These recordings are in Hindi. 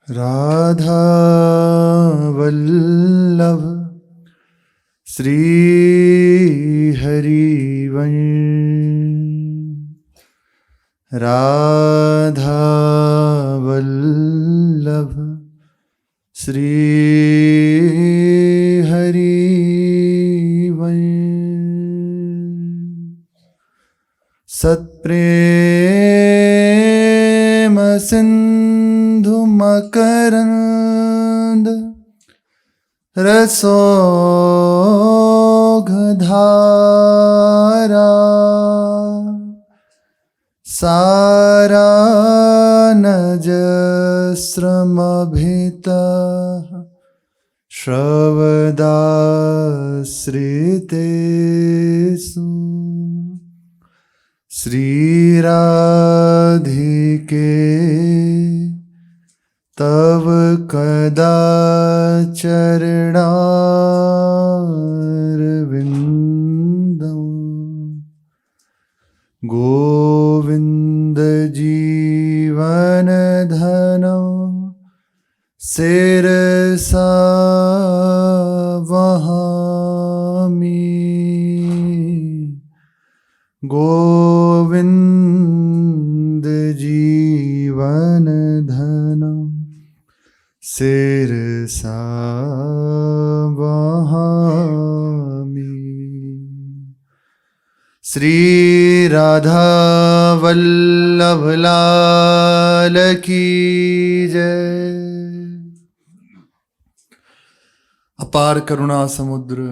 राधा वल्लभ श्री हरिवंश। राधा वल्लभ श्री हरिवंश। सत्प्रेम सिंधु मकरंद रसोगधारा सारानजस्रमभितः श्रवदाश्रितेषु श्रीराधिके तव कदाचरणारविन्दं गोविन्द जीवनधनं शिरसा वहामि। गोविन्द जीवनधनं शिरसा वहामि। श्री राधा वल्लभ लाल की जय। अपार करुणा समुद्र,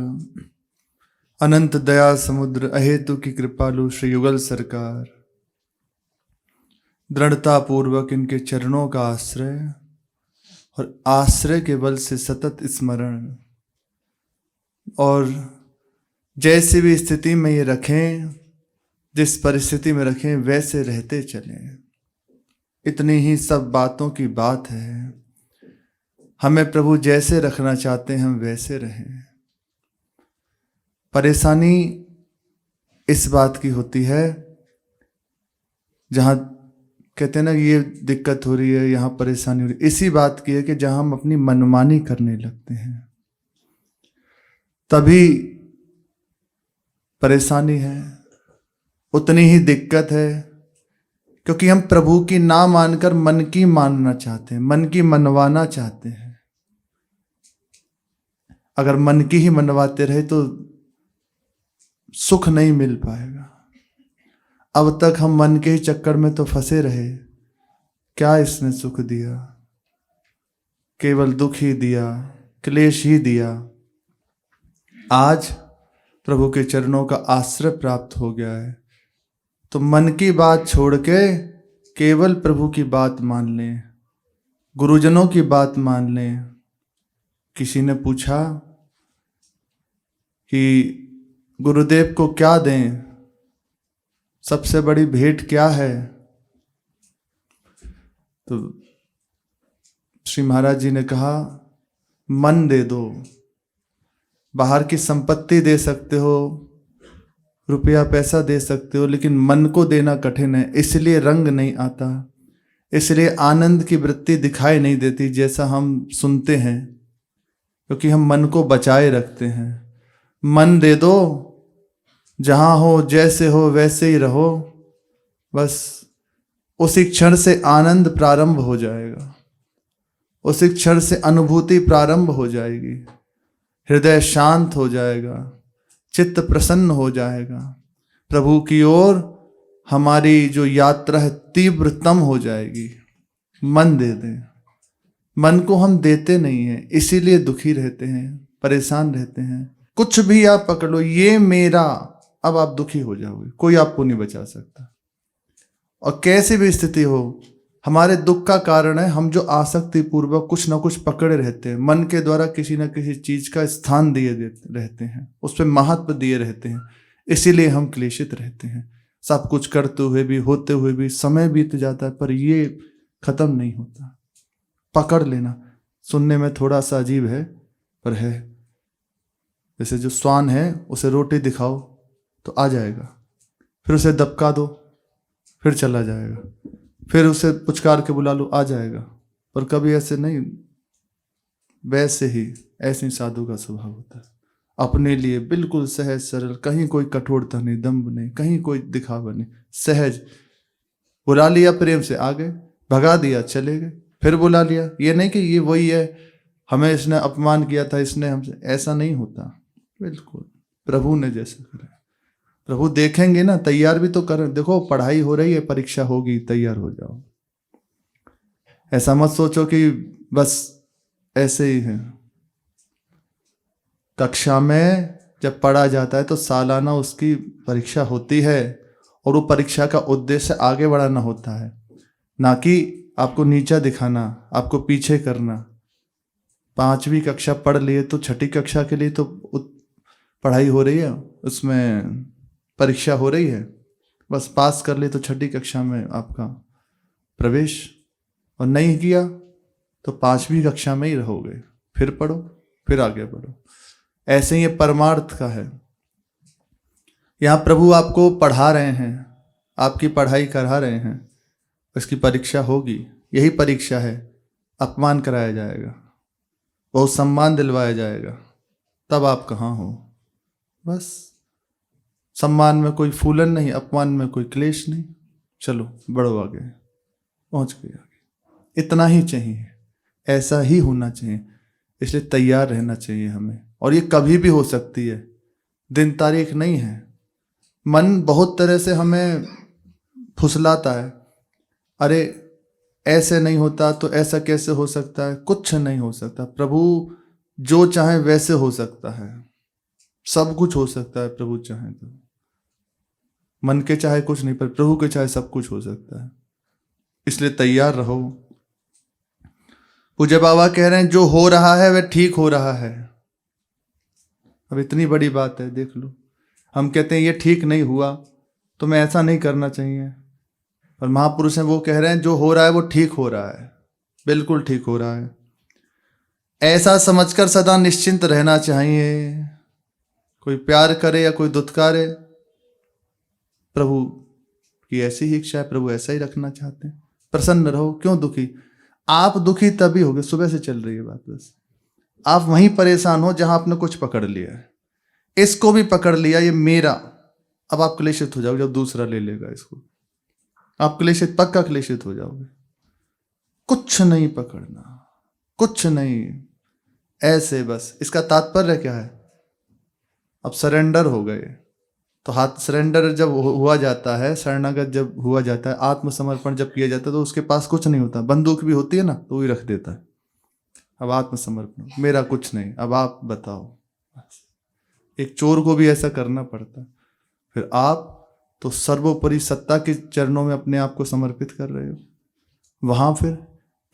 अनंत दया समुद्र, अहेतु की कृपालु श्री युगल सरकार, दृढ़ता पूर्वक इनके चरणों का आश्रय और आश्रय के बल से सतत स्मरण, और जैसी भी स्थिति में ये रखें, जिस परिस्थिति में रखें, वैसे रहते चलें। इतनी ही सब बातों की बात है। हमें प्रभु जैसे रखना चाहते हैं हम वैसे रहें। परेशानी इस बात की होती है, जहाँ कहते हैं ना ये दिक्कत हो रही है, यहाँ परेशानी हो रही है, इसी बात की है कि जहाँ हम अपनी मनमानी करने लगते हैं तभी परेशानी है, उतनी ही दिक्कत है। क्योंकि हम प्रभु की ना मानकर मन की मानना चाहते हैं, मन की मनवाना चाहते हैं। अगर मन की ही मनवाते रहे तो सुख नहीं मिल पाएगा। अब तक हम मन के ही चक्कर में तो फंसे रहे। क्या इसने सुख दिया? केवल दुख ही दिया, क्लेश ही दिया। आज प्रभु के चरणों का आश्रय प्राप्त हो गया है तो मन की बात छोड़ के केवल प्रभु की बात मान लें, गुरुजनों की बात मान लें। किसी ने पूछा कि गुरुदेव को क्या दें, सबसे बड़ी भेंट क्या है? तो श्री महाराज जी ने कहा, मन दे दो। बाहर की संपत्ति दे सकते हो, रुपया पैसा दे सकते हो, लेकिन मन को देना कठिन है। इसलिए रंग नहीं आता, इसलिए आनंद की वृत्ति दिखाई नहीं देती जैसा हम सुनते हैं, क्योंकि हम मन को बचाए रखते हैं। मन दे दो, जहाँ हो जैसे हो वैसे ही रहो, बस उसी क्षण से आनंद प्रारंभ हो जाएगा, उसी क्षण से अनुभूति प्रारंभ हो जाएगी, हृदय शांत हो जाएगा, चित्त प्रसन्न हो जाएगा, प्रभु की ओर हमारी जो यात्रा है तीव्रतम हो जाएगी। मन दे दें। मन को हम देते नहीं हैं, इसीलिए दुखी रहते हैं, परेशान रहते हैं। कुछ भी आप पकड़ लो, ये मेरा, अब आप दुखी हो जाओगे, कोई आपको नहीं बचा सकता। और कैसी भी स्थिति हो, हमारे दुख का कारण है हम जो आसक्ति पूर्वक कुछ ना कुछ पकड़े रहते हैं, मन के द्वारा किसी न किसी चीज का स्थान दिए रहते हैं, उस पर महत्व दिए रहते हैं, इसीलिए हम क्लेशित रहते हैं। सब कुछ करते हुए भी, होते हुए भी समय बीत जाता है, पर ये खत्म नहीं होता। पकड़ लेना। सुनने में थोड़ा सा अजीब है पर है। जैसे जो श्वान है उसे रोटी दिखाओ तो आ जाएगा, फिर उसे दबका दो फिर चला जाएगा, फिर उसे पुचकार के बुला लो आ जाएगा, पर कभी ऐसे नहीं, वैसे ही ऐसे ही साधु का स्वभाव होता है। अपने लिए बिल्कुल सहज सरल, कहीं कोई कठोरता नहीं, दम्भ नहीं, कहीं कोई दिखावा नहीं, सहज। बुला लिया प्रेम से आ गए, भगा दिया चले गए, फिर बुला लिया। ये नहीं कि ये वही है, हमें इसने अपमान किया था, इसने हमसे, ऐसा नहीं होता। बिल्कुल प्रभु ने जैसे करा, प्रभु देखेंगे ना, तैयार भी तो करें। देखो पढ़ाई हो रही है, परीक्षा होगी, तैयार हो जाओ। ऐसा मत सोचो कि बस ऐसे ही है। कक्षा में जब पढ़ा जाता है तो सालाना उसकी परीक्षा होती है, और वो परीक्षा का उद्देश्य आगे बढ़ाना होता है, ना कि आपको नीचा दिखाना, आपको पीछे करना। 5वीं कक्षा पढ़ लिए तो 6ठी कक्षा के लिए तो पढ़ाई हो रही है, उसमें परीक्षा हो रही है, बस पास कर लिए तो 6ठी कक्षा में आपका प्रवेश, और नहीं किया तो 5वीं कक्षा में ही रहोगे। फिर पढ़ो, फिर आगे बढ़ो। ऐसे ही ये परमार्थ का है। यहाँ प्रभु आपको पढ़ा रहे हैं, आपकी पढ़ाई करा रहे हैं, उसकी परीक्षा होगी। यही परीक्षा है, अपमान कराया जाएगा, बहुत सम्मान दिलवाया जाएगा, तब आप कहाँ हो। बस सम्मान में कोई फूलन नहीं, अपमान में कोई क्लेश नहीं, चलो बढ़ो आगे, पहुंच गए आगे। इतना ही चाहिए, ऐसा ही होना चाहिए। इसलिए तैयार रहना चाहिए हमें, और ये कभी भी हो सकती है, दिन तारीख नहीं है। मन बहुत तरह से हमें फुसलाता है, अरे ऐसे नहीं होता तो ऐसा कैसे हो सकता है। कुछ नहीं हो सकता, प्रभु जो चाहे वैसे हो सकता है, सब कुछ हो सकता है प्रभु चाहे तो। मन के चाहे कुछ नहीं, पर प्रभु के चाहे सब कुछ हो सकता है। इसलिए तैयार रहो। पूज्य बाबा कह रहे हैं जो हो रहा है वह ठीक हो रहा है। अब इतनी बड़ी बात है, देख लो। हम कहते हैं ये ठीक नहीं हुआ तो मैं ऐसा नहीं करना चाहिए, पर महापुरुष हैं वो कह रहे हैं जो हो रहा है वो ठीक हो रहा है, बिल्कुल ठीक हो रहा है। ऐसा समझकर सदा निश्चिंत रहना चाहिए। कोई प्यार करे या कोई दुत्कारे, प्रभु की ऐसी ही इच्छा है, प्रभु ऐसा ही रखना चाहते हैं। प्रसन्न रहो, क्यों दुखी। आप दुखी तभी होगे, सुबह से चल रही है बात, बस आप वहीं परेशान हो जहां आपने कुछ पकड़ लिया है। इसको भी पकड़ लिया, ये मेरा, अब आप क्लेशित हो जाओगे। जब दूसरा ले लेगा इसको, आप क्लेशित, पक्का क्लेशित हो जाओगे। कुछ नहीं पकड़ना, कुछ नहीं, ऐसे बस। इसका तात्पर्य क्या है, अब सरेंडर हो गए तो हाथ, सरेंडर जब हुआ जाता है, शरणागत जब हुआ जाता है, आत्मसमर्पण जब किया जाता है, तो उसके पास कुछ नहीं होता। बंदूक भी होती है ना, तो वही रख देता है। अब आत्मसमर्पण, मेरा कुछ नहीं, अब आप बताओ। एक चोर को भी ऐसा करना पड़ता है। फिर आप तो सर्वोपरि सत्ता के चरणों में अपने आप को समर्पित कर रहे हो, वहां फिर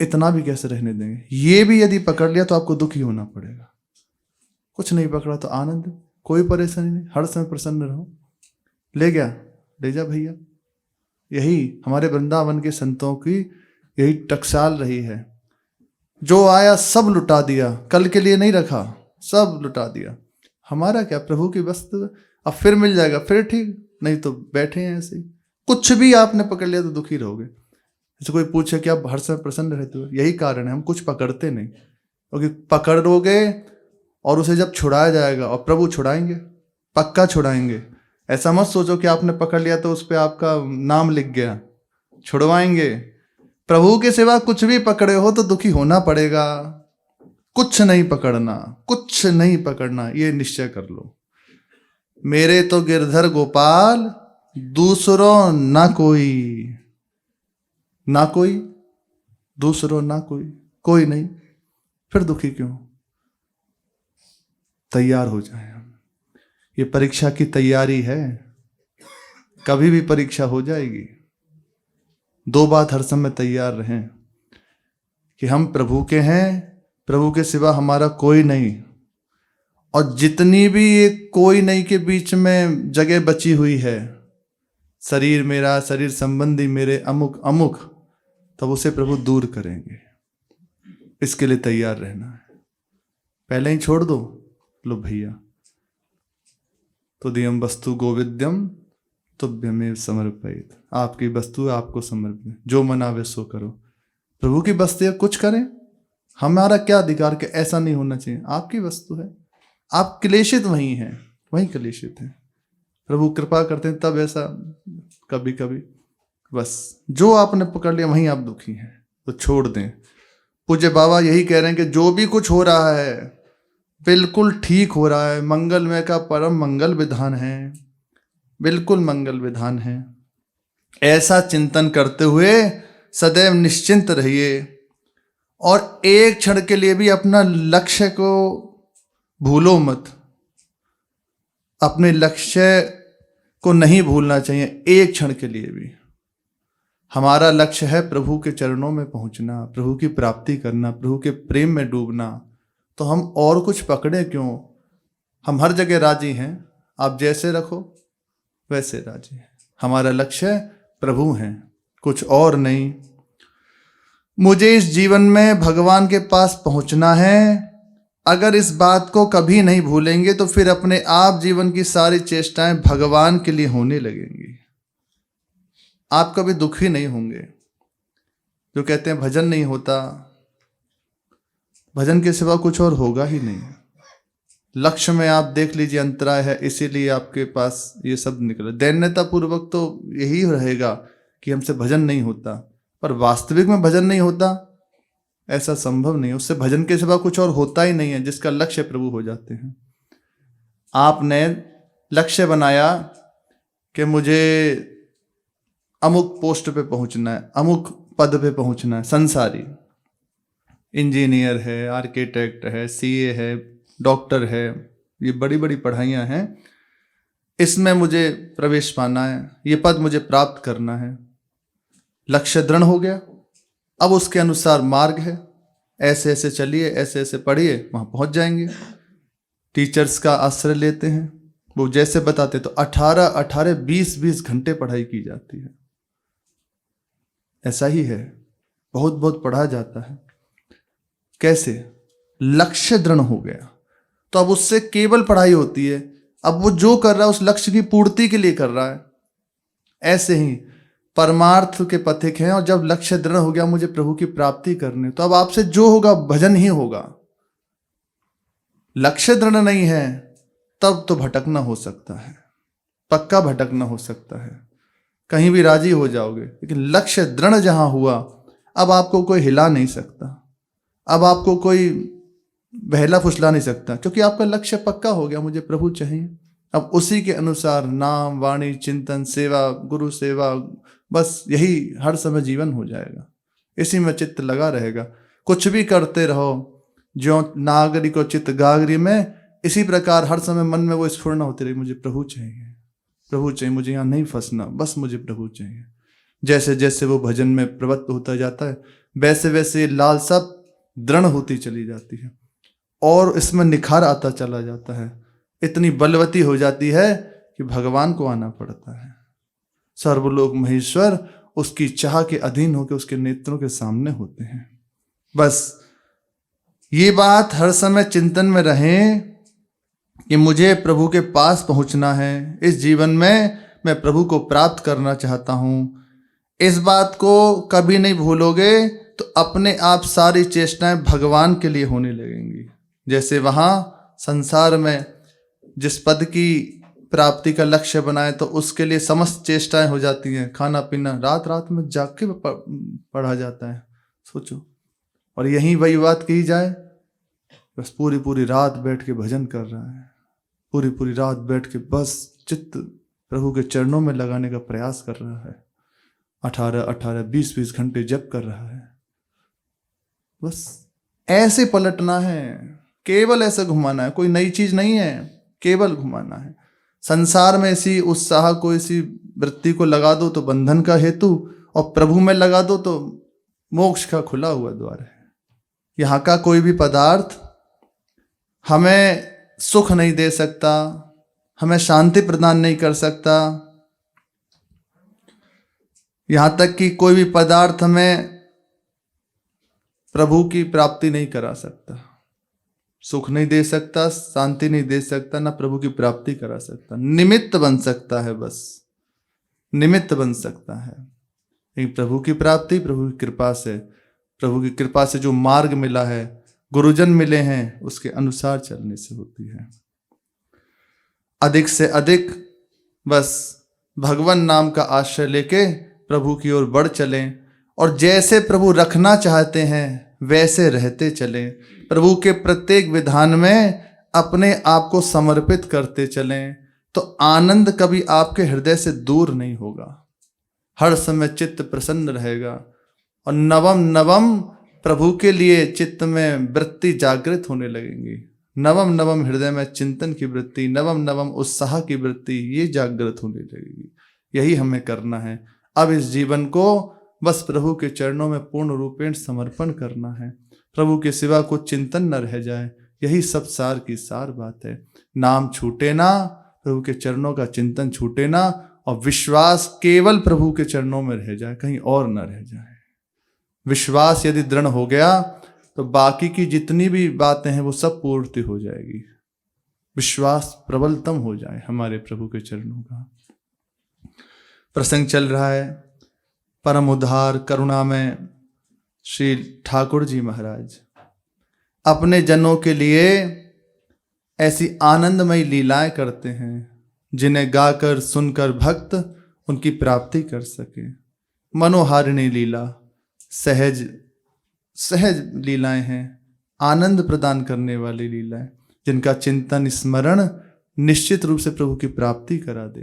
इतना भी कैसे रहने देंगे। ये भी यदि पकड़ लिया तो आपको दुखी होना पड़ेगा। कुछ नहीं पकड़ा तो आनंद, कोई परेशानी नहीं, हर समय प्रसन्न रहो। ले गया, ले जा भैया। यही हमारे वृंदावन के संतों की यही टकसाल रही है। जो आया सब लुटा दिया, कल के लिए नहीं रखा, सब लुटा दिया। हमारा क्या, प्रभु की वस्तु, अब फिर मिल जाएगा फिर ठीक, नहीं तो बैठे हैं ऐसे ही। कुछ भी आपने पकड़ लिया तो दुखी रहोगे। जैसे कोई पूछे कि आप हर समय प्रसन्न रहते हो, यही कारण है हम कुछ पकड़ते नहीं, क्योंकि पकड़ोगे और उसे जब छुड़ाया जाएगा, और प्रभु छुड़ाएंगे, पक्का छुड़ाएंगे। ऐसा मत सोचो कि आपने पकड़ लिया तो उस पर आपका नाम लिख गया, छुड़वाएंगे। प्रभु के सिवा कुछ भी पकड़े हो तो दुखी होना पड़ेगा। कुछ नहीं पकड़ना, कुछ नहीं पकड़ना, ये निश्चय कर लो। मेरे तो गिरधर गोपाल, दूसरों ना कोई, ना कोई, दूसरों ना कोई, कोई नहीं, फिर दुखी क्यों। तैयार हो जाए हम। ये परीक्षा की तैयारी है, कभी भी परीक्षा हो जाएगी। दो बात हर समय तैयार रहें कि हम प्रभु के हैं, प्रभु के सिवा हमारा कोई नहीं। और जितनी भी ये कोई नहीं के बीच में जगह बची हुई है, शरीर मेरा, शरीर संबंधी मेरे, अमुक अमुक, तब उसे प्रभु दूर करेंगे। इसके लिए तैयार रहना है। पहले ही छोड़ दो, लो भैया, तुदीयम वस्तु गोविद्यम तुभ्यमेव समर्पित। आपकी वस्तु आपको समर्पित, जो मन आवे सो करो। प्रभु की वस्तु है, कुछ करें, हमारा क्या अधिकार कि ऐसा नहीं होना चाहिए। आपकी वस्तु है, आप क्लेशित वहीं हैं, वहीं क्लेशित हैं। प्रभु कृपा करते हैं तब ऐसा कभी कभी, बस जो आपने पकड़ लिया वहीं आप दुखी हैं तो छोड़ दें। पूज्य बाबा यही कह रहे हैं कि जो भी कुछ हो रहा है बिल्कुल ठीक हो रहा है, मंगलमय का परम मंगल विधान है, बिल्कुल मंगल विधान है। ऐसा चिंतन करते हुए सदैव निश्चिंत रहिए और एक क्षण के लिए भी अपना लक्ष्य को भूलो मत। अपने लक्ष्य को नहीं भूलना चाहिए एक क्षण के लिए भी। हमारा लक्ष्य है प्रभु के चरणों में पहुंचना, प्रभु की प्राप्ति करना, प्रभु के प्रेम में डूबना। तो हम और कुछ पकड़े क्यों? हम हर जगह राजी हैं, आप जैसे रखो वैसे राजी हैं। हमारा लक्ष्य प्रभु हैं, कुछ और नहीं। मुझे इस जीवन में भगवान के पास पहुंचना है। अगर इस बात को कभी नहीं भूलेंगे तो फिर अपने आप जीवन की सारी चेष्टाएं भगवान के लिए होने लगेंगी। आप कभी दुखी नहीं होंगे। जो कहते हैं भजन नहीं होता, भजन के सिवा कुछ और होगा ही नहीं। लक्ष्य में आप देख लीजिए अंतराय है, इसीलिए आपके पास ये सब निकला। दैन्यता पूर्वक तो यही रहेगा कि हमसे भजन नहीं होता, पर वास्तविक में भजन नहीं होता ऐसा संभव नहीं है। उससे भजन के सिवा कुछ और होता ही नहीं है, जिसका लक्ष्य प्रभु हो जाते हैं। आपने लक्ष्य बनाया कि मुझे अमुक पोस्ट पे पहुंचना है, अमुक पद पे पहुंचना है, संसारी इंजीनियर है, आर्किटेक्ट है, सीए है, डॉक्टर है, ये बड़ी बड़ी पढ़ाइयाँ हैं, इसमें मुझे प्रवेश पाना है, ये पद मुझे प्राप्त करना है। लक्ष्य दृढ़ हो गया, अब उसके अनुसार मार्ग है, ऐसे ऐसे चलिए, ऐसे ऐसे पढ़िए, वहाँ पहुँच जाएंगे। टीचर्स का आश्रय लेते हैं, वो जैसे बताते तो 18 20 घंटे पढ़ाई की जाती है। ऐसा ही है, बहुत बहुत पढ़ा जाता है। कैसे? लक्ष्य दृढ़ हो गया तो अब उससे केवल पढ़ाई होती है। अब वो जो कर रहा है उस लक्ष्य की पूर्ति के लिए कर रहा है। ऐसे ही परमार्थ के पथिक हैं, और जब लक्ष्य दृढ़ हो गया मुझे प्रभु की प्राप्ति करनी, तो अब आपसे जो होगा भजन ही होगा। लक्ष्य दृढ़ नहीं है तब तो भटकना हो सकता है, पक्का भटकना हो सकता है, कहीं भी राजी हो जाओगे। लेकिन लक्ष्य दृढ़ जहां हुआ, अब आपको कोई हिला नहीं सकता, अब आपको कोई बहला फुसला नहीं सकता, क्योंकि आपका लक्ष्य पक्का हो गया, मुझे प्रभु चाहिए। अब उसी के अनुसार नाम, वाणी, चिंतन, सेवा, गुरु सेवा, बस यही हर समय जीवन हो जाएगा। इसी में चित्त लगा रहेगा। कुछ भी करते रहो, जो नागरी को चित्त गागरी में, इसी प्रकार हर समय मन में वो स्फुरना होती रही, मुझे प्रभु चाहिए, प्रभु चाहिए, मुझे यहाँ नहीं फंसना, बस मुझे प्रभु चाहिए। जैसे जैसे वो भजन में प्रवृत्त होता जाता है, वैसे वैसे लालसा दृढ़ होती चली जाती है और इसमें निखार आता चला जाता है। इतनी बलवती हो जाती है कि भगवान को आना पड़ता है। सर्वलोक महेश्वर उसकी चाह के अधीन होकर उसके नेत्रों के सामने होते हैं। बस ये बात हर समय चिंतन में रहे कि मुझे प्रभु के पास पहुंचना है, इस जीवन में मैं प्रभु को प्राप्त करना चाहता हूं। इस बात को कभी नहीं भूलोगे तो अपने आप सारी चेष्टाएं भगवान के लिए होने लगेंगी। जैसे वहां संसार में जिस पद की प्राप्ति का लक्ष्य बनाए तो उसके लिए समस्त चेष्टाएं हो जाती हैं, खाना पीना, रात रात में जाग के पढ़ा जाता है, सोचो। और यहीं वही बात की जाए, बस पूरी पूरी रात बैठ के भजन कर रहा है, पूरी पूरी रात बैठ के बस चित्त प्रभु के चरणों में लगाने का प्रयास कर रहा है, 18 20 घंटे जप कर रहा है। बस ऐसे पलटना है, केवल ऐसे घुमाना है, कोई नई चीज नहीं है, केवल घुमाना है। संसार में इसी उत्साह को, इसी वृत्ति को लगा दो तो बंधन का हेतु, और प्रभु में लगा दो तो मोक्ष का खुला हुआ द्वार है। यहाँ का कोई भी पदार्थ हमें सुख नहीं दे सकता, हमें शांति प्रदान नहीं कर सकता। यहाँ तक कि कोई भी पदार्थ हमें प्रभु की प्राप्ति नहीं करा सकता, सुख नहीं दे सकता, शांति नहीं दे सकता, ना प्रभु की प्राप्ति करा सकता। निमित्त बन सकता है, बस निमित्त बन सकता है। लेकिन प्रभु की प्राप्ति प्रभु की कृपा से प्रभु की कृपा से जो मार्ग मिला है, गुरुजन मिले हैं, उसके अनुसार चलने से होती है। अधिक से अधिक बस भगवान नाम का आश्रय लेके प्रभु की ओर बढ़ चलें और जैसे प्रभु रखना चाहते हैं वैसे रहते चलें। प्रभु के प्रत्येक विधान में अपने आप को समर्पित करते चलें, तो आनंद कभी आपके हृदय से दूर नहीं होगा। हर समय चित्त प्रसन्न रहेगा और नवम नवम प्रभु के लिए चित्त में वृत्ति जागृत होने लगेंगी। नवम नवम हृदय में चिंतन की वृत्ति, नवम नवम उत्साह की वृत्ति, ये जागृत होने लगेगी। यही हमें करना है। अब इस जीवन को बस प्रभु के चरणों में पूर्ण रूपेण समर्पण करना है। प्रभु के सिवा कुछ चिंतन न रह जाए, यही सब सार की सार बात है। नाम छूटे ना, प्रभु के चरणों का चिंतन छूटे ना, और विश्वास केवल प्रभु के चरणों में रह जाए, कहीं और न रह जाए। विश्वास यदि दृढ़ हो गया तो बाकी की जितनी भी बातें हैं वो सब पूर्ति हो जाएगी। विश्वास प्रबलतम हो जाए हमारे प्रभु के चरणों का। प्रसंग चल रहा है परम उद्धार करुणा में श्री ठाकुर जी महाराज अपने जनों के लिए ऐसी आनंदमयी लीलाएं करते हैं जिन्हें गाकर सुनकर भक्त उनकी प्राप्ति कर सके। मनोहारिणी लीला, सहज सहज लीलाएं हैं, आनंद प्रदान करने वाली लीलाएं, जिनका चिंतन स्मरण निश्चित रूप से प्रभु की प्राप्ति करा दे।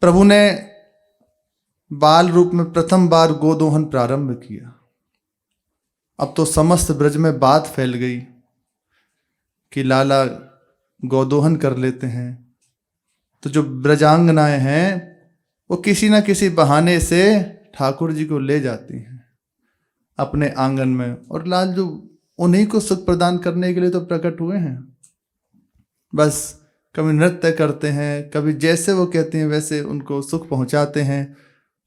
प्रभु ने बाल रूप में प्रथम बार गोदोहन प्रारंभ किया। अब तो समस्त ब्रज में बात फैल गई कि लाला गोदोहन कर लेते हैं। तो जो ब्रजांगनाएं हैं वो किसी न किसी बहाने से ठाकुर जी को ले जाती हैं अपने आंगन में, और लाल जो उन्हीं को सुख प्रदान करने के लिए तो प्रकट हुए हैं। बस कभी नृत्य करते हैं, कभी जैसे वो कहते हैं वैसे उनको सुख पहुंचाते हैं,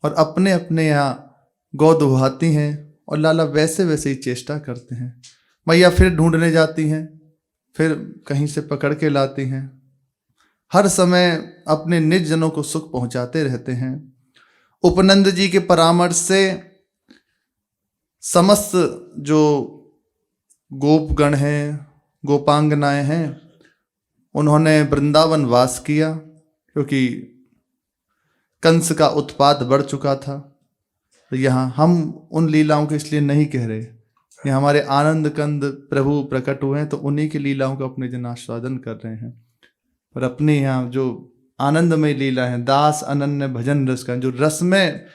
और अपने अपने यहाँ गौ दुहाती हैं, और लाला वैसे वैसे ही चेष्टा करते हैं। मैया फिर ढूंढने जाती हैं, फिर कहीं से पकड़ के लाती हैं। हर समय अपने निज जनों को सुख पहुंचाते रहते हैं। उपनंद जी के परामर्श से समस्त जो गोपगण हैं, गोपांगनाएं हैं, उन्होंने वृंदावन वास किया, क्योंकि कंस का उत्पात बढ़ चुका था। तो यहाँ हम उन लीलाओं को इसलिए नहीं कह रहे, यहाँ हमारे आनंद कंद प्रभु प्रकट हुए हैं तो उन्हीं की लीलाओं का अपने जन आस्वादन कर रहे हैं। पर अपने यहाँ जो आनंदमय लीला है, दास अनन्य भजन रस का, जो रस में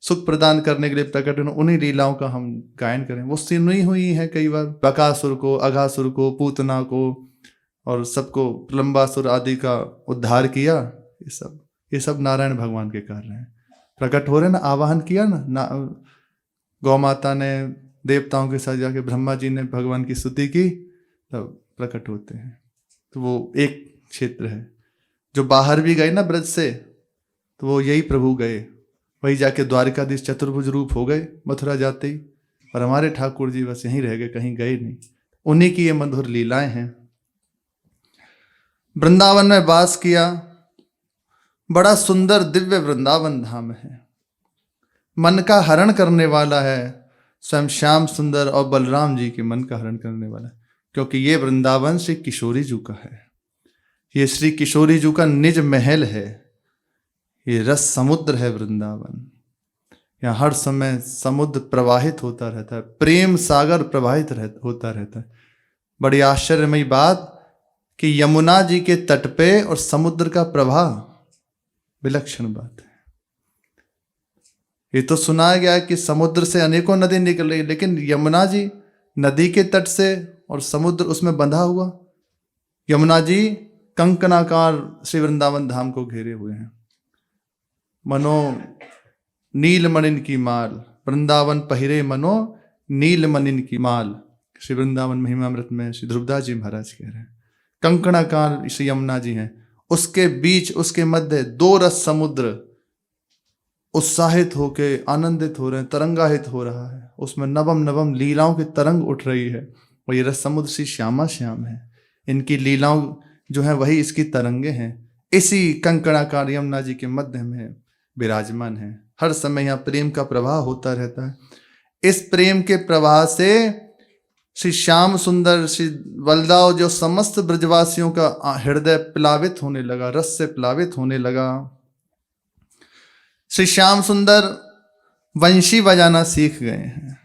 सुख प्रदान करने के लिए प्रकट हुए, उन्हीं लीलाओं का हम गायन करें। वो सुनी हुई है कई बार, बकासुर को, अघासुर को, पूतना को, और सबको प्रलंबासुर आदि का उद्धार किया। ये सब नारायण भगवान के कार्य हैं। प्रकट हो रहे ना, आवाहन किया ना, गौ माता ने देवताओं के साथ जाके ब्रह्मा जी ने भगवान की स्तुति की, तब प्रकट होते हैं। तो वो एक क्षेत्र है। जो बाहर भी गए ना ब्रज से, तो वो यही प्रभु गए, वही जाके द्वारिकाधीश चतुर्भुज रूप हो गए मथुरा जाते ही। और हमारे ठाकुर जी बस यहीं रह गए, कहीं गए नहीं। उन्हीं की ये मधुर लीलाएं हैं। वृंदावन में वास किया। बड़ा सुंदर दिव्य वृंदावन धाम है, मन का हरण करने वाला है। स्वयं श्याम सुंदर और बलराम जी के मन का हरण करने वाला है, क्योंकि ये वृंदावन श्री किशोरी जी का है। ये श्री किशोरी जी का निज महल है। ये रस समुद्र है वृंदावन। यहाँ हर समय समुद्र प्रवाहित होता रहता है, प्रेम सागर प्रवाहित होता रहता है। बड़ी आश्चर्यमयी बात कि यमुना जी के तट पे और समुद्र का प्रवाह, विलक्षण बात है। ये तो सुनाया गया कि समुद्र से अनेकों नदी निकल रही, लेकिन यमुना जी नदी के तट से और समुद्र उसमें बंधा हुआ। यमुना जी कंकणाकार श्री वृंदावन धाम को घेरे हुए हैं। मनो नीलमणिन की माल, वृंदावन पहिरे मनो नीलमणिन की माल। श्री वृंदावन महिमामृत में श्री ध्रुवदास जी महाराज कह रहे हैं, कंकणाकार श्री यमुना जी हैं। उसके बीच, उसके मध्य दो रस समुद्र उत्साहित होके आनंदित हो रहे हैं, तरंगाहित हो रहा है। उसमें नवम नवम लीलाओं की तरंग उठ रही है, और ये रस समुद्र श्री श्यामा श्याम है। इनकी लीलाओं जो है वही इसकी तरंगे हैं। इसी कंकणाकार यमुना जी के मध्य में विराजमान है। हर समय यहाँ प्रेम का प्रवाह होता रहता है। इस प्रेम के प्रवाह से श्री श्याम सुंदर, श्री बलदाव, जो समस्त ब्रजवासियों का हृदय प्लावित होने लगा, रस से प्लावित होने लगा। श्री श्याम सुंदर वंशी बजाना सीख गए हैं।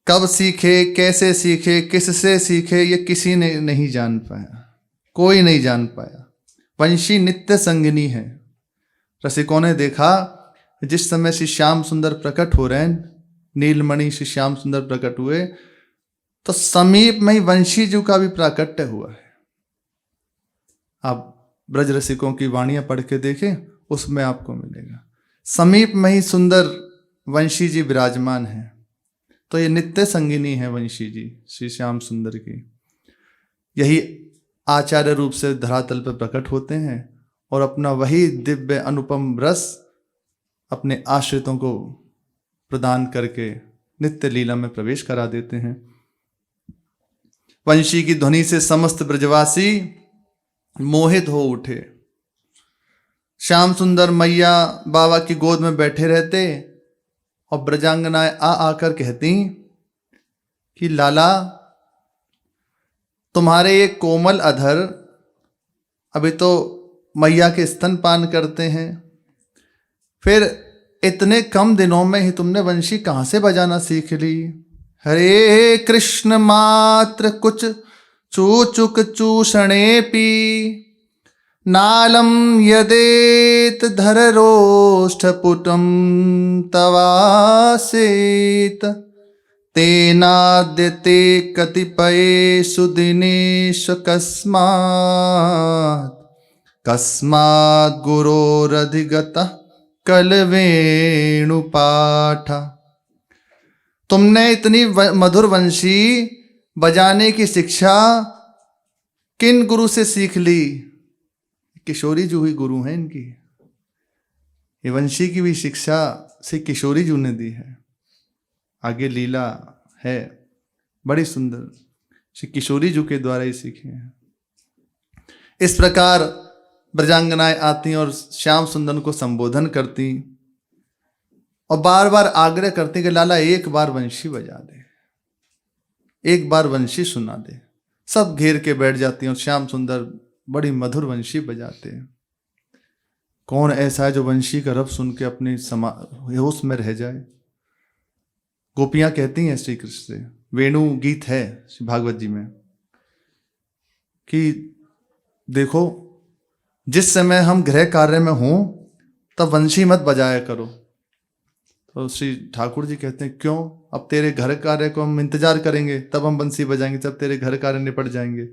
कब सीखे, कैसे सीखे, किससे सीखे, ये किसी ने नहीं जान पाया, कोई नहीं जान पाया। वंशी नित्य संगिनी है। रसिकों ने देखा जिस समय श्री श्याम सुंदर प्रकट हो रहे हैं, नीलमणि श्री श्याम सुंदर प्रकट हुए, तो समीप में ही वंशी जी का भी प्राकट्य हुआ है। आप ब्रज रसिकों की वाणियां पढ़ के देखें, उसमें आपको मिलेगा समीप में ही सुंदर वंशी जी विराजमान है। तो ये नित्य संगिनी है वंशी जी श्री श्याम सुंदर की। यही आचार्य रूप से धरातल पर प्रकट होते हैं और अपना वही दिव्य अनुपम रस अपने आश्रितों को प्रदान करके नित्य लीला में प्रवेश करा देते हैं। वंशी की ध्वनि से समस्त ब्रजवासी मोहित हो उठे। श्याम सुंदर मैया बाबा की गोद में बैठे रहते और ब्रजांगनाएं आकर कहती कि लाला, तुम्हारे ये कोमल अधर अभी तो मैया के स्तनपान करते हैं, फिर इतने कम दिनों में ही तुमने वंशी कहाँ से बजाना सीख ली? हरे कृष्ण मात्र कुछ चूचुक चूषणे पी नालम यदेत धररोष्ठपुटम तवासेत तेनाद्यते कतिपयेषु दिनेषु कस्मात् गुरोरधिगतः कलवेणुपाठ। तुमने इतनी मधुर वंशी बजाने की शिक्षा किन गुरु से सीख ली? किशोरी जी हुई गुरु हैं इनकी। ये वंशी की भी शिक्षा से किशोरी जी ने दी है। आगे लीला है बड़ी सुंदर, श्री किशोरी जी के द्वारा ही सीखे हैं। इस प्रकार ब्रजांगनाएं आती और श्याम सुंदर को संबोधन करती और बार बार आग्रह करती कि लाला एक बार वंशी बजा दे, एक बार वंशी सुना दे। सब घेर के बैठ जाती हैं और श्याम सुंदर बड़ी मधुर वंशी बजाते हैं। कौन ऐसा है जो वंशी का रब सुन के अपने होश में रह जाए? गोपियां कहती हैं श्री कृष्ण से, वेणु गीत है भागवत जी में कि देखो, जिस समय हम गृह कार्य में हों तब वंशी मत बजाया करो। तो श्री ठाकुर जी कहते हैं, क्यों? अब तेरे घर कार्य को हम इंतजार करेंगे, तब हम बंसी बजाएंगे जब तेरे घर कार्य निपट जाएंगे।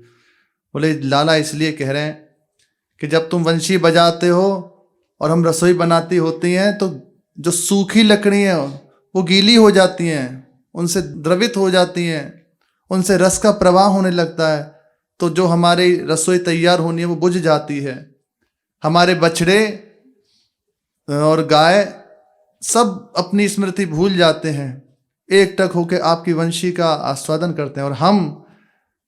बोले लाला इसलिए कह रहे हैं कि जब तुम वंशी बजाते हो और हम रसोई बनाती होती हैं तो जो सूखी लकड़ी है वो गीली हो जाती हैं, उनसे द्रवित हो जाती हैं, उनसे रस का प्रवाह होने लगता है, तो जो हमारी रसोई तैयार होनी है वो बुझ जाती है। हमारे बछड़े और गाय सब अपनी स्मृति भूल जाते हैं, एकटक होकर आपकी वंशी का आस्वादन करते हैं। और हम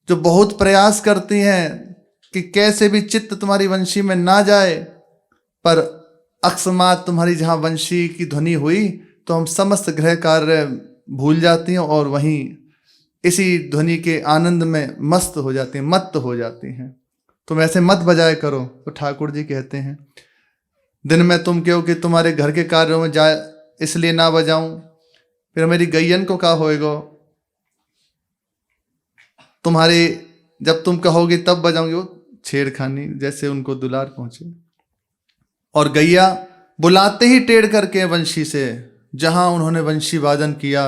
जो बहुत प्रयास करती हैं कि कैसे भी चित्त तुम्हारी वंशी में ना जाए, पर अकस्मात तुम्हारी जहाँ वंशी की ध्वनि हुई तो हम समस्त गृह कार्य भूल जाती हैं और वहीं इसी ध्वनि के आनंद में मस्त हो जाती हैं, मत्त हो जाती हैं। तुम ऐसे मत बजाया करो। तो ठाकुर जी कहते हैं, दिन में तुम कहो कि तुम्हारे घर के कार्यों में जाए इसलिए ना बजाऊं, फिर मेरी गैयन को क्या होएगा? तुम्हारे जब तुम कहोगे तब बजाऊंगी, वो छेड़खानी जैसे उनको दुलार पहुंचे। और गैया बुलाते ही टेढ़ करके वंशी से, जहां उन्होंने वंशी वादन किया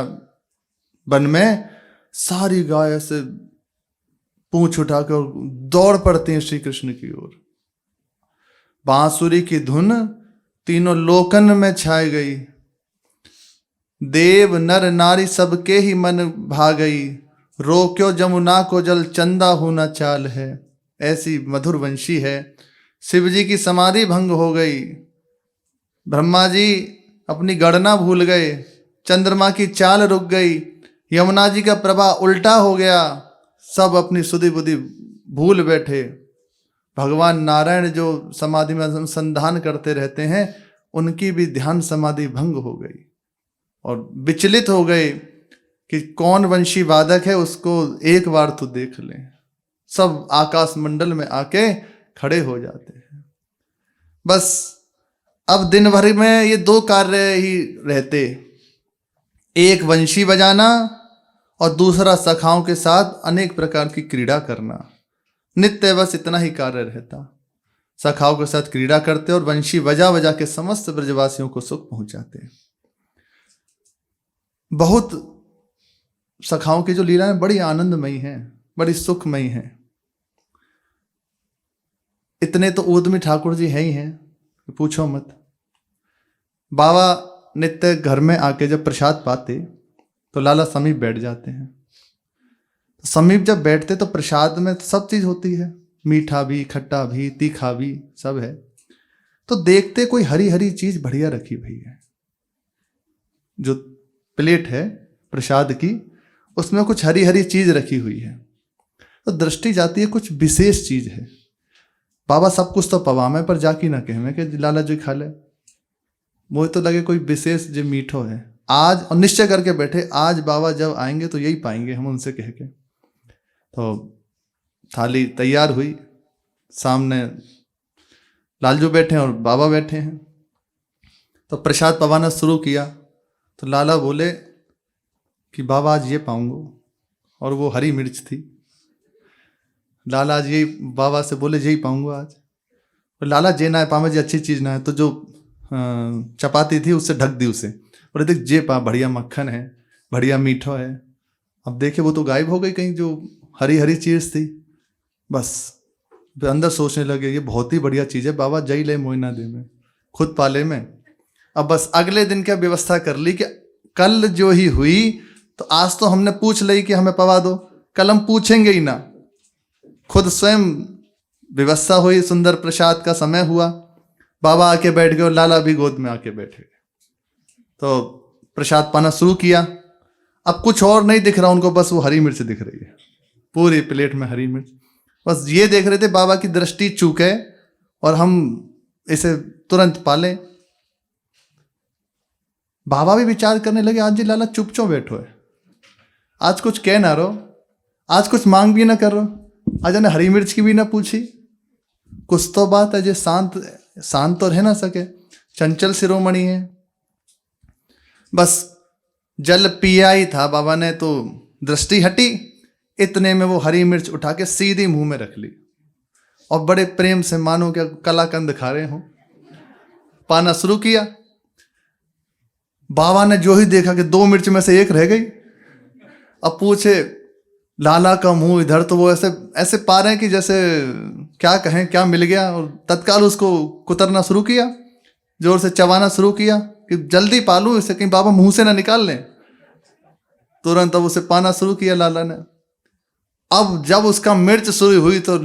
वन में, सारी गाय से पूंछ उठाकर दौड़ पड़ती हैं श्री कृष्ण की ओर। बांसुरी की धुन तीनों लोकन में छाई गई, देव नर नारी सबके ही मन भा गई, रोक्यो जमुना को जल चंदा होना चाल है। ऐसी मधुर वंशी है। शिव जी की समाधि भंग हो गई, ब्रह्मा जी अपनी गणना भूल गए, चंद्रमा की चाल रुक गई, यमुना जी का प्रवाह उल्टा हो गया, सब अपनी सुधि बुद्धि भूल बैठे। भगवान नारायण जो समाधि में अनुसंधान करते रहते हैं, उनकी भी ध्यान समाधि भंग हो गई और विचलित हो गए कि कौन वंशी वादक है, उसको एक बार तो देख लें। सब आकाश मंडल में आके खड़े हो जाते हैं। बस अब दिन भर में ये दो कार्य ही रहते, एक वंशी बजाना और दूसरा सखाओं के साथ अनेक प्रकार की क्रीड़ा करना। नित्य बस इतना ही कार्य रहता। सखाओं के साथ क्रीड़ा करते और वंशी बजा बजा के समस्त ब्रजवासियों को सुख पहुंचाते। बहुत सखाओं की जो लीलाएं बड़ी आनंदमयी हैं, बड़ी सुखमयी हैं। इतने तो ऊधमी ठाकुर जी हैं ही हैं, पूछो मत। बाबा नित्य घर में आके जब प्रसाद पाते तो लाला समीप बैठ जाते हैं। समीप जब बैठते तो प्रसाद में सब चीज होती है, मीठा भी, खट्टा भी, तीखा भी, सब है। तो देखते कोई हरी हरी चीज बढ़िया रखी हुई है। जो प्लेट है प्रसाद की, उसमें कुछ हरी हरी चीज रखी हुई है। तो दृष्टि जाती है कुछ विशेष चीज है। बाबा सब कुछ तो पवामे पर जाकी ना कहे कि लाला जी खा ले। मुझे तो लगे कोई विशेष जो मीठो है आज, और निश्चय करके बैठे आज बाबा जब आएंगे तो यही पाएंगे हम उनसे कह के। तो थाली तैयार हुई, सामने लालजू बैठे हैं और बाबा बैठे हैं। तो प्रसाद पवाना शुरू किया तो लाला बोले कि बाबा आज ये पाऊंगा, और वो हरी मिर्च थी। लाला आज यही बाबा से बोले यही पाऊंगा आज। और लाला जे ना है पावे जी अच्छी चीज ना है, तो जो चपाती थी उससे ढक दी उसे, और देख जे पा बढ़िया मक्खन है, बढ़िया मीठो है। अब देखे वो तो गायब हो गई कहीं, जो हरी हरी चीज थी। बस अंदर सोचने लगे ये बहुत ही बढ़िया चीज है, बाबा जई ले मोइना दे में, खुद पाले में। अब बस अगले दिन क्या व्यवस्था कर ली कि कल जो ही हुई तो आज तो हमने पूछ ली कि हमें पवा दो, कल हम पूछेंगे ही ना। खुद स्वयं व्यवस्था हुई, सुंदर प्रसाद का समय हुआ, बाबा आके बैठ गए और लाला भी गोद में आके बैठे। तो प्रसाद पाना शुरू किया। अब कुछ और नहीं दिख रहा उनको, बस वो हरी मिर्च दिख रही है, पूरी प्लेट में हरी मिर्च। बस ये देख रहे थे बाबा की दृष्टि चूक है और हम इसे तुरंत पालें। बाबा भी विचार करने लगे आज जी लाला चुप चो बैठो है, आज कुछ कह ना रहो, आज कुछ मांग भी ना कर रहो, आज ने हरी मिर्च की भी ना पूछी। कुछ तो बात है, जो शांत तो रह ना सके, चंचल शिरोमणि है। बस जल पिया ही था बाबा ने तो दृष्टि हटी, इतने में वो हरी मिर्च उठा के सीधी मुंह में रख ली और बड़े प्रेम से मानो क्या कलाकंद खा रहे हो पाना शुरू किया। बाबा ने जो ही देखा कि 2 मिर्च में से एक रह गई। अब पूछे लाला का मुंह इधर, तो वो ऐसे ऐसे पा रहे हैं कि जैसे क्या कहें, क्या मिल गया। और तत्काल उसको कुतरना शुरू किया, जोर से चबाना शुरू किया कि जल्दी पालू इसे, कहीं बाबा मुंह से ना निकाल लें। तुरंत अब उसे पाना शुरू किया लाला ने। अब जब उसका मिर्च शुरू हुई तो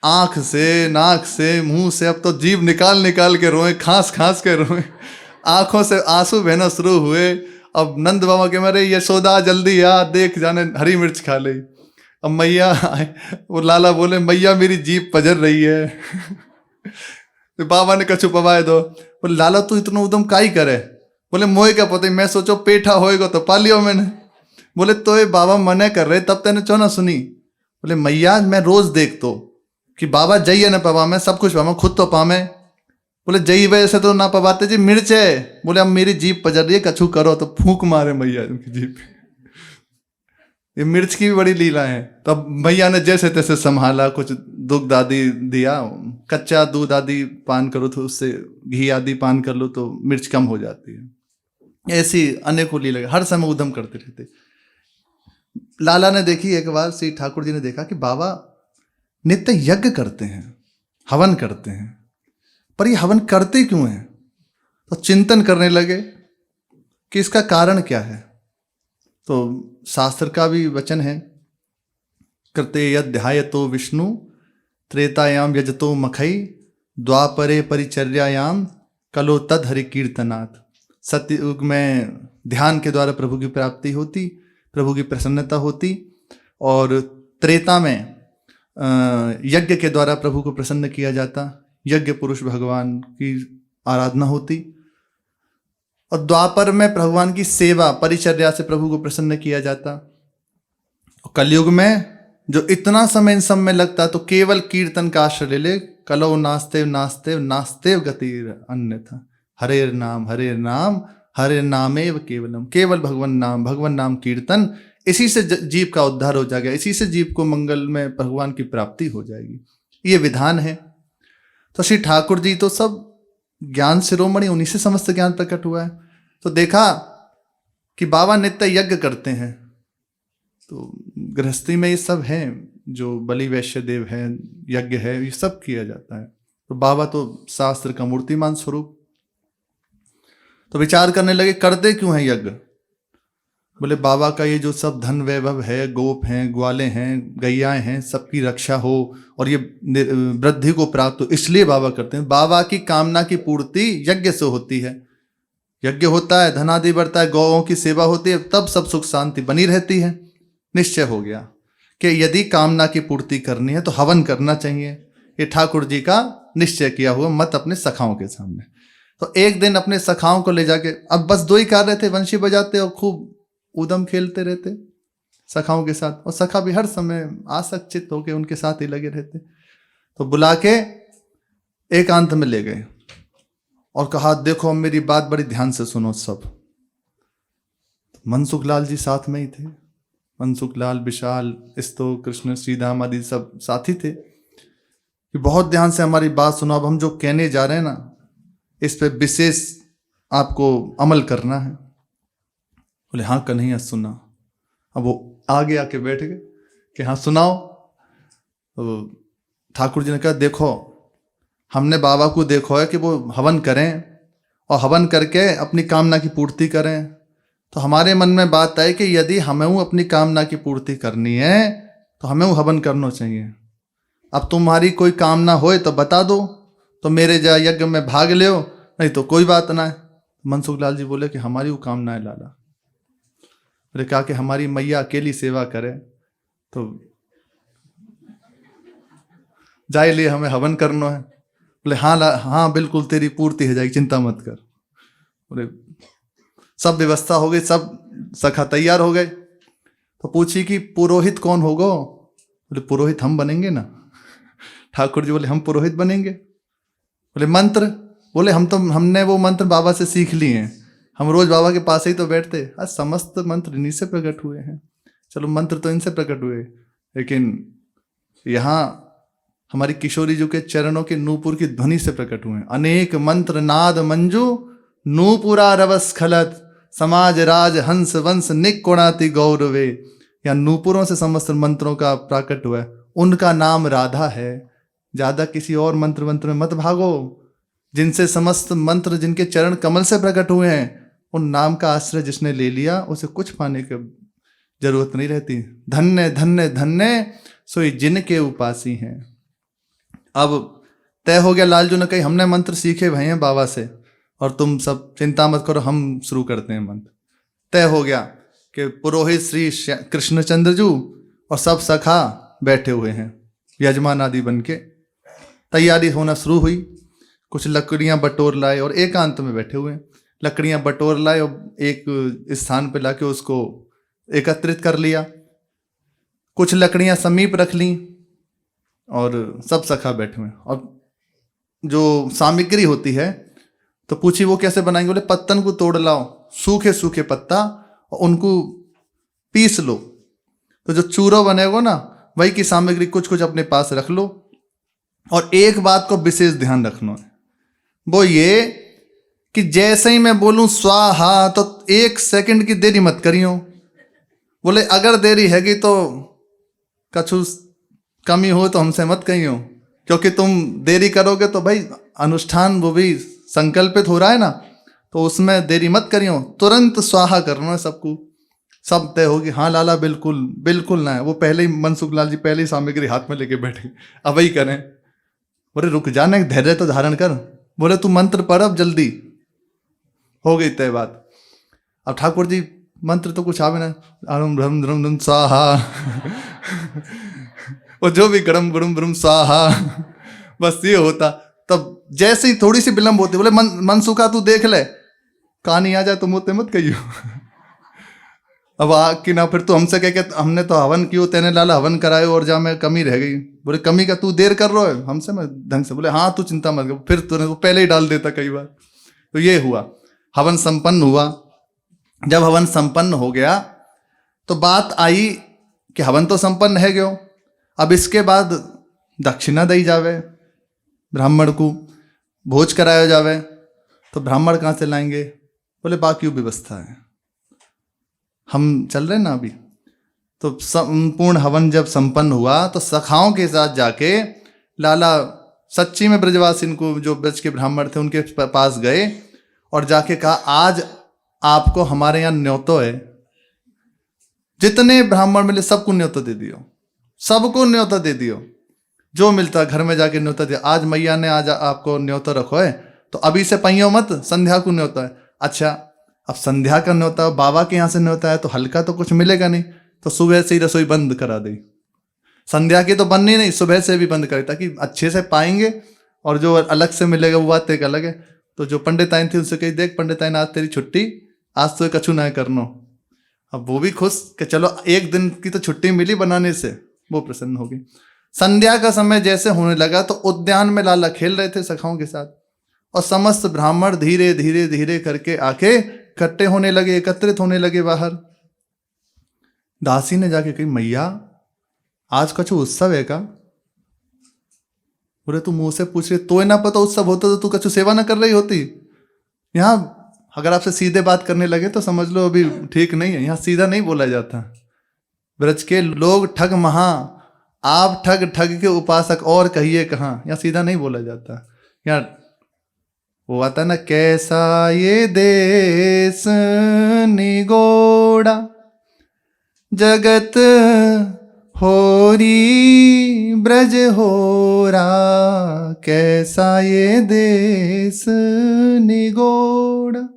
आंख से, नाक से, मुंह से अब तो जीभ निकाल निकाल के रोए, खांस खांस के रोए, आंखों से आंसू बहना शुरू हुए। अब नंद बाबा के मारे यशोदा जल्दी आ, देख जाने हरी मिर्च खा ली। अब मैया, वो लाला बोले मैया मेरी जीभ पजर रही है। तो बाबा ने कछु पवाए दो। बोले लाला तू इतना उदम काई करे? बोले मोए क्या पता, मैं सोचो पेठा होएगा तो पा लियो मैंने। बोले तो ये बाबा मने कर रहे तब तेने चो ना सुनी। बोले मैया मैं रोज देख तो कि बाबा जइए न पवा, मैं सब कुछ पावा, खुद तो पावे। बोले जई वैसे तो ना पवाते जी, मिर्च है। बोले अब मेरी जीभ पजर रही है, कछु करो। तो फूंक मारे मैया उनकी जीभ। ये मिर्च की भी बड़ी लीला है। तब मैया ने जैसे तैसे संभाला, कुछ दूध आदि दिया, कच्चा दूध आदि पान करो तो उससे घी आदि पान कर लो तो मिर्च कम हो जाती है। ऐसी अनेकों लीला हर समय उद्यम करते रहते। लाला ने देखी एक बार, श्री ठाकुर जी ने देखा कि बाबा नित्य यज्ञ करते हैं, हवन करते हैं, पर ये हवन करते क्यों हैं? तो चिंतन करने लगे कि इसका कारण क्या है। तो शास्त्र का भी वचन है, कृते यध्यायतो विष्णु त्रेतायाम यजतो मखई द्वापरे परिचर्यायाम कलो तद हरि कीर्तनात्। सत्ययुग में ध्यान के द्वारा प्रभु की प्राप्ति होती, प्रभु की प्रसन्नता होती, और त्रेता में यज्ञ के द्वारा प्रभु को प्रसन्न किया जाता, यज्ञ पुरुष भगवान की आराधना होती। और द्वापर में भगवान की सेवा परिचर्या से प्रभु को प्रसन्न किया जाता। और कलयुग में जो इतना समय इन सब में लगता तो केवल कीर्तन का आश्रय ले ले। कलो नास्तेव नास्तेव नास्तेव गतिर अन्यथा, हरे नाम हरे नामेव केवलम, केवल भगवान नाम कीर्तन, इसी से जीव का उद्धार हो जाएगा, इसी से जीव को मंगल में भगवान की प्राप्ति हो जाएगी। ये विधान है। तो श्री ठाकुर जी तो सब ज्ञान शिरोमणि, उन्हीं से समस्त ज्ञान प्रकट हुआ है। तो देखा कि बाबा नित्य यज्ञ करते हैं, तो गृहस्थी में ये सब है, जो बलि वैश्य देव है, यज्ञ है, ये सब किया जाता है। तो बाबा तो शास्त्र का मूर्तिमान स्वरूप। तो विचार करने लगे करते क्यों है यज्ञ। बोले बाबा का ये जो सब धन वैभव है, गोप हैं, ग्वाले हैं, गैयाएं हैं, सबकी रक्षा हो और ये वृद्धि को प्राप्त हो, इसलिए बाबा करते हैं। बाबा की कामना की पूर्ति यज्ञ से होती है। यज्ञ होता है, धनादि बढ़ता है, गौओं की सेवा होती है, तब सब सुख शांति बनी रहती है। निश्चय हो गया कि यदि कामना की पूर्ति करनी है तो हवन करना चाहिए। ये ठाकुर जी का निश्चय किया हुआ मत अपने सखाओं के सामने। तो एक दिन अपने सखाओं को ले जाके, अब बस दो ही कार्य थे, वंशी बजाते और खूब उदम खेलते रहते सखाओं के साथ, और सखा भी हर समय आसक्त होकर उनके साथ ही लगे रहते। तो बुला के एकांत में ले गए और कहा देखो मेरी बात बड़ी ध्यान से सुनो सब। तो मनसुख लाल जी साथ में ही थे, मनसुख लाल, विशाल, स्तो, कृष्ण, श्रीधाम आदि सब साथी थे कि बहुत ध्यान से हमारी बात सुनो। अब हम जो कहने जा रहे हैं ना, इस पे विशेष आपको अमल करना है। बोले हाँ कन्हैया सुना। अब वो आगे आके बैठ गए कि हाँ सुनाओ। तो ठाकुर जी ने कहा देखो हमने बाबा को देखो है कि वो हवन करें और हवन करके अपनी कामना की पूर्ति करें। तो हमारे मन में बात आई कि यदि हमें अपनी कामना की पूर्ति करनी है तो हमें हवन करना चाहिए। अब तुम्हारी कोई कामना होए तो बता दो, तो मेरे यज्ञ में भाग ले, नहीं तो कोई बात ना है। मनसुख लाल जी बोले कि हमारी वो कामना है लाला। बोले कहा कि हमारी मैया अकेली सेवा करे तो जाए लिए हमें हवन करना है। बोले हाँ बिल्कुल तेरी पूर्ति हो जाएगी, चिंता मत कर। बोले सब व्यवस्था हो गई, सब सखा तैयार हो गए। तो पूछी कि पुरोहित कौन होगा। बोले पुरोहित हम बनेंगे ना। ठाकुर जी बोले हम पुरोहित बनेंगे। बोले मंत्र। बोले हमने वो मंत्र बाबा से सीख लिए हैं, हम रोज बाबा के पास ही तो बैठते। आज समस्त मंत्र इन्हीं से प्रकट हुए हैं। चलो मंत्र तो इनसे प्रकट हुए, लेकिन यहाँ हमारी किशोरी जी के चरणों के नूपुर की ध्वनि से प्रकट हुए हैं। अनेक मंत्र नाद मंजू नूपुरा रवस्खलत समाज राज हंस वंश निकोणाति गौरवे। या नूपुरों से समस्त मंत्रों का प्रकट हुआ है। उनका नाम राधा है। ज्यादा किसी और मंत्र में मत भागो। जिनसे समस्त मंत्र, जिनके चरण कमल से प्रकट हुए हैं, उन नाम का आश्रय जिसने ले लिया उसे कुछ पाने की जरूरत नहीं रहती। धन्य धन्य धन्य सोई जिनके उपासी हैं। अब तय हो गया, लालजू ने कही हमने मंत्र सीखे भैया बाबा से और तुम सब चिंता मत करो, हम शुरू करते हैं मंत्र। तय हो गया कि पुरोहित श्री कृष्णचंद्र जी और सब सखा बैठे हुए हैं, यजमान आदि बन के तैयारी होना शुरू हुई। कुछ लकड़ियां बटोर लाए और एकांत में बैठे हुए हैं। लकड़ियां बटोर लाए और एक स्थान पर लाके उसको एकत्रित कर लिया। कुछ लकड़ियां समीप रख ली और सब सखा बैठे हुए। और जो सामग्री होती है तो पूछी वो कैसे बनाएंगे। बोले पत्तन को तोड़ लाओ, सूखे सूखे पत्ता, और उनको पीस लो, तो जो चूरा बनेगा ना वही की सामग्री कुछ कुछ अपने पास रख लो। और एक बात को विशेष ध्यान रखना है, वो ये कि जैसे ही मैं बोलूं स्वाहा तो 1 सेकंड की देरी मत करियो। बोले अगर देरी हैगी तो कछु कमी हो तो हमसे मत कहियो, क्योंकि तुम देरी करोगे तो भाई अनुष्ठान वो भी संकल्पित हो रहा है ना, तो उसमें देरी मत करियो। तुरंत स्वाहा करना है सबको। सब तय होगी हाँ लाला बिल्कुल बिल्कुल ना है। वो पहले ही मनसुख लाल जी पहले ही सामग्री हाथ में लेके बैठे, अब वही करें। बोले रुक जाना, धैर्य तो धारण कर। बोले तू मंत्र पढ़ अब जल्दी। हो गई तय बात। अब ठाकुर जी मंत्र तो कुछ आवे ना, आरम भ्रम द्रम द्रम स्वाहा और जो भी गरम गरम ब्रम स्वाहा, बस ये होता। तब जैसे ही थोड़ी सी विलंब होती, बोले मनसुखा तू देख ले, कहानी आ जाए तो मुँह मत कहियो। अब आ कि ना फिर तो हमसे कह के हमने तो हवन कियो, तेने लाला हवन करायो और जा मैं कमी रह गई। बोले कमी का तू देर कर रहा है हमसे, मैं ढंग से बोले हाँ तू चिंता मत कर, फिर तूने वो पहले ही डाल देता कई बार। तो ये हुआ, हवन संपन्न हुआ। जब हवन संपन्न हो गया तो बात आई कि हवन तो संपन्न है गयो, अब इसके बाद दक्षिणा दी जावे, ब्राह्मण को भोज कराया जावे। तो ब्राह्मण कहाँ से लाएंगे? बोले बाकी व्यवस्था है, हम चल रहे ना अभी। तो संपूर्ण हवन जब संपन्न हुआ तो सखाओं के साथ जाके लाला सच्ची में ब्रजवासी को, जो ब्रज के ब्राह्मण थे उनके पास गए और जाके कहा आज आपको हमारे यहाँ न्योतो है, जितने ब्राह्मण मिले सबको न्योता दे दियो, सबको न्योता दे दियो, जो मिलता घर में जाके न्योता दिया। आज मैया ने आज आपको न्योता रखो है तो अभी से पहियो मत, संध्या को न्योता है। अच्छा अब संध्या का न्योता बाबा के यहाँ से न्योता है तो हल्का तो कुछ मिलेगा नहीं, तो सुबह से ही रसोई बंद करा दी। संध्या की तो बननी नहीं, सुबह से भी बंद करे ताकि अच्छे से पाएंगे, और जो अलग से मिलेगा वो बात एक अलग है। तो जो पंडिताइन थी उनसे कही देख पंडिताइन आज तेरी छुट्टी, आज तो कछु ना करनो। अब वो भी खुश कि चलो एक दिन की तो छुट्टी मिली बनाने से, वो प्रसन्न हो गई। संध्या का समय जैसे होने लगा तो उद्यान में लाला खेल रहे थे सखाओं के साथ, और समस्त ब्राह्मण धीरे धीरे धीरे करके आके इकट्ठे होने लगे, एकत्रित होने लगे बाहर। दासी ने जाके कही मैया आज कछु उत्सव है का? बोले तू मुंह से पूछ रही, तो ना पता उत्सव होता तो तू कछु सेवा ना कर रही होती। यहाँ अगर आपसे सीधे बात करने लगे तो समझ लो अभी ठीक नहीं है, यहाँ सीधा नहीं बोला जाता। ब्रज के लोग ठग महा, आप ठग ठग के उपासक और कहिए कहाँ, यहाँ सीधा नहीं बोला जाता। यहाँ वो आता ना कैसा ये देश निगोड़ा, जगत होरी ब्रज होरा, कैसा ये देश निगोड़ा।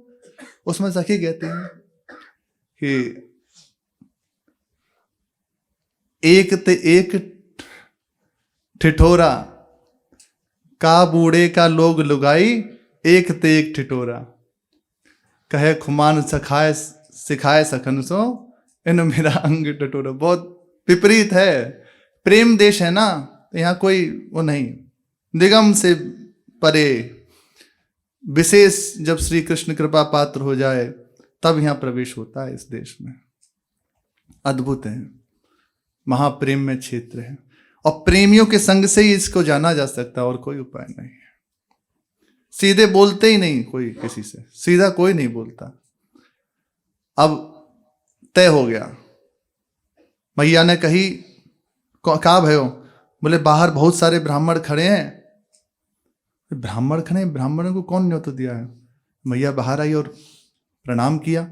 उसमें सखी कहती है कि एक ते एक ठिठोरा, का बूढ़े का लोग लुगाई, एक ते एक ठिठोरा, कहे खुमान सखाए सिखाए सखन सो, इन मेरा अंग टटोरा। बहुत विपरीत है, प्रेम देश है ना, तो यहाँ कोई वो नहीं, निगम से परे। विशेष जब श्री कृष्ण कृपा पात्र हो जाए तब यहाँ प्रवेश होता है इस देश में। अद्भुत है, महाप्रेम में क्षेत्र है, और प्रेमियों के संग से ही इसको जाना जा सकता है, और कोई उपाय नहीं है। सीधे बोलते ही नहीं कोई किसी से, सीधा कोई नहीं बोलता। अब तय हो गया, मैया ने कही कहा भयो? बोले बाहर बहुत सारे ब्राह्मण खड़े हैं। ब्राह्मण खड़े हैं, ब्राह्मणों को कौन न्योता दिया है? मैया बाहर आई और प्रणाम किया।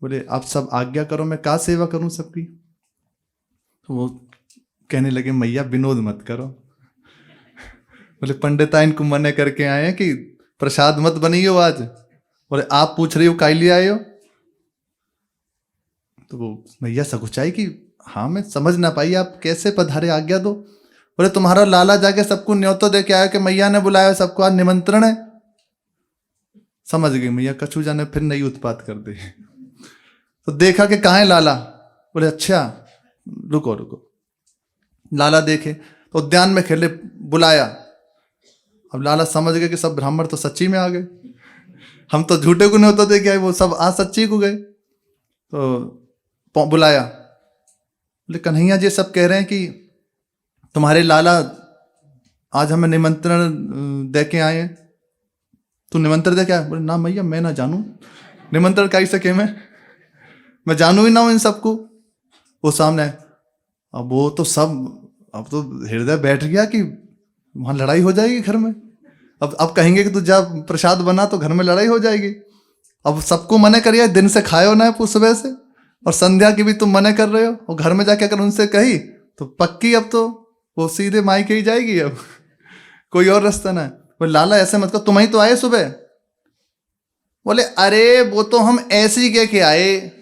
बोले आप सब आज्ञा करो, मैं क्या सेवा करूं सबकी? तो वो कहने लगे मैया विनोद मत करो। बोले पंडिताइन को मने करके आए हैं कि प्रसाद मत बनियो आज। बोले आप पूछ रही हो काई लिए आए हो? तो वो मैया सकुचाई कि हाँ मैं समझ ना पाई, आप कैसे पधारे, आज्ञा दो। बोले तुम्हारा लाला जाके सबको न्योता दे के आया कि मैया ने बुलाया, सबको आज निमंत्रण है। समझ गई मैया, कछु जाने फिर नई उत्पात कर दे। तो देखा कि कहाँ है लाला? बोले अच्छा रुको रुको। लाला देखे तो उद्यान में खेले, बुलाया। अब लाला समझ गए कि सब ब्राह्मण तो सच्ची में आ गए, हम तो झूठे को न्योता दे के आए, वो सब आज सच्ची को गए। तो बुलाया, बोले कन्हैया जी सब कह रहे हैं कि तुम्हारे लाला आज हमें निमंत्रण दे के आए हैं। तू निमंत्रण दे के आया? बोले ना मैया मैं ना जानूं, निमंत्रण कैसे सके, मैं जानू ही ना हूं इन सबको। वो सामने, अब वो तो सब, अब तो हृदय बैठ गया कि वहां लड़ाई हो जाएगी घर में। अब कहेंगे कि तू जा प्रसाद बना, तो घर में लड़ाई हो जाएगी। अब सबको मना करिए, दिन से खाए हो ना सुबह से, और संध्या की भी तुम मना कर रहे हो, और घर में जाके अगर उनसे कही तो पक्की अब तो वो सीधे माई के ही जाएगी, अब कोई और रास्ता ना है। बोले लाला ऐसे मत करो, तुम ही तो आए सुबह। बोले अरे वो तो हम ऐसे ही कह के आए।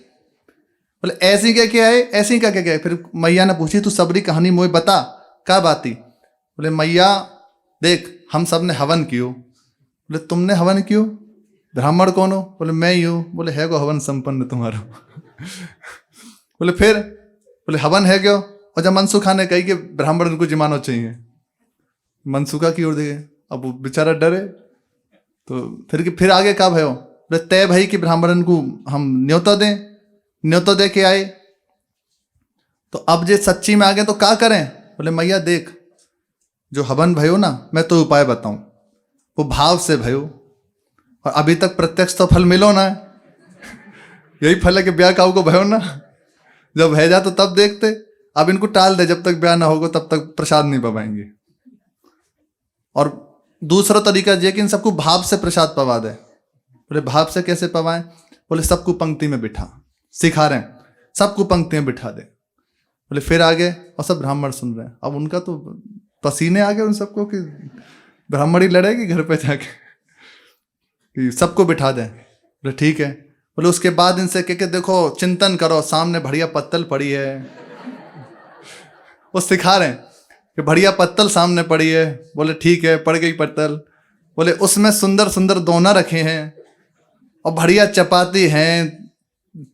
बोले ऐसे ही कह के आए? ऐसे ही कह के आए? फिर मैया ने पूछी तू सबरी कहानी मोए बता, क्या बात थी? बोले मैया देख हम सब ने हवन कियो। बोले तुमने हवन कियो? ब्राह्मण कौन हो? बोले मैं ही हूँ। बोले है को हवन संपन्न तुम्हारा। बोले फिर? बोले हवन है क्यों? और जब मनसुखा ने कही कि ब्राह्मण उनको जिमाना चाहिए, मनसुखा की ओर देखे, अब वो बेचारा डरे। तो फिर आगे का भयो? बोले तय भाई कि ब्राह्मण को हम न्योता दें, न्योता दे के आए। तो अब जे सच्ची में आ गए तो क्या करें? बोले मैया देख, जो हवन भयो ना, मैं तो उपाय बताऊं, वो भाव से भयो, और अभी तक प्रत्यक्ष तो फल मिलो ना। यही फल है कि ब्याह काऊ को भयो ना, जब है जा तो तब देखते। अब इनको टाल दे, जब तक ब्याह ना होगा तब तक प्रसाद नहीं पवाएंगे। और दूसरा तरीका ये कि इन सबको भाव से प्रसाद पवा दे। बोले भाव से कैसे पवाएं? बोले सबको पंक्ति में बिठा, सिखा रहे हैं, सबको पंक्ति में बिठा दे। बोले फिर आगे, और सब ब्राह्मण सुन रहे हैं। अब उनका तो पसीने आ गए उन सबको कि ब्राह्मण ही लड़ेगी घर पे जाके, कि सबको बिठा दें। बोले ठीक है। बोले उसके बाद इनसे कह के देखो, चिंतन करो, सामने बढ़िया पत्तल पड़ी है। वो सिखा रहे हैं कि बढ़िया पत्तल सामने पड़ी है। बोले ठीक है, पड़ गई पत्तल। बोले उसमें सुंदर सुंदर दोना रखे हैं, और बढ़िया चपाती हैं,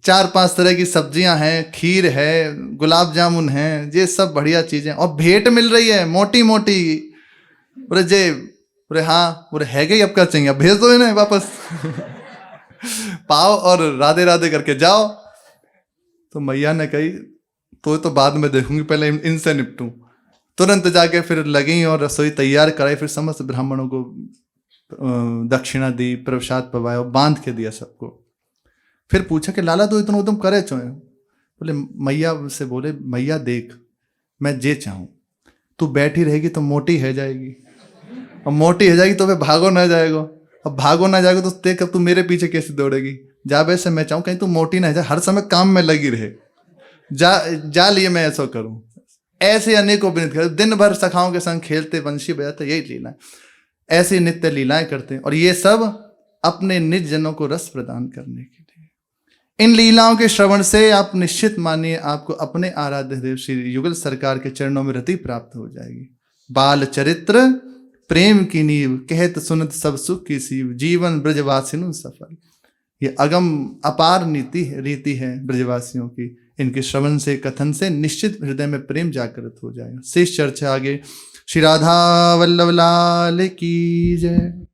4-5 तरह की सब्जियां हैं, खीर है, गुलाब जामुन है, ये सब बढ़िया चीजें, और भेंट मिल रही है मोटी मोटी। बोले जे, बोले हाँ। बोले है गई, अब क्या चाहिए? अब भेज दो इन्हें वापस। पाओ और राधे राधे करके जाओ। तो मैया ने कही तो बाद में देखूंगी, पहले इनसे निपटूं। तुरंत जाके फिर लगी और रसोई तैयार कराई। फिर समस्त ब्राह्मणों को दक्षिणा दी, प्रसाद पवाया, बांध के दिया सबको। फिर पूछा कि लाला तो इतना उदम करे चो? बोले मैया से बोले मैया देख, मैं जे चाहूं, तू बैठी रहेगी तो मोटी है जाएगी, और मोटी है जाएगी तो फिर भागो ना जाएगा। अब भागो ना जाएगा तो देख अब तू मेरे पीछे कैसे दौड़ेगी। जा वैसे मैं चाहूं कहीं तू मोटी ना जाए, हर समय काम में लगी रहे। जा लिए मैं ऐसा करूं। ऐसे अनेकों विनित कर, दिन भर सखाओं के संग खेलते, वंशी बजाते, यही लीला, ऐसी नित्य लीलाएं करते हैं। और ये सब अपने निज जनों को रस प्रदान करने के लिए। इन लीलाओं के श्रवण से आप निश्चित मानिए आपको अपने आराध्य देव श्री युगल सरकार के चरणों में रति प्राप्त हो जाएगी। बाल चरित्र प्रेम की नींव, कहत सुनत सब सुख की सीव, जीवन ब्रजवासिनु सफल। ये अगम अपार रीति है ब्रजवासियों की। इनके श्रवण से, कथन से निश्चित हृदय में प्रेम जागृत हो जाएगा। शेष चर्चा आगे। श्री राधा वल्लभ लाल की जय।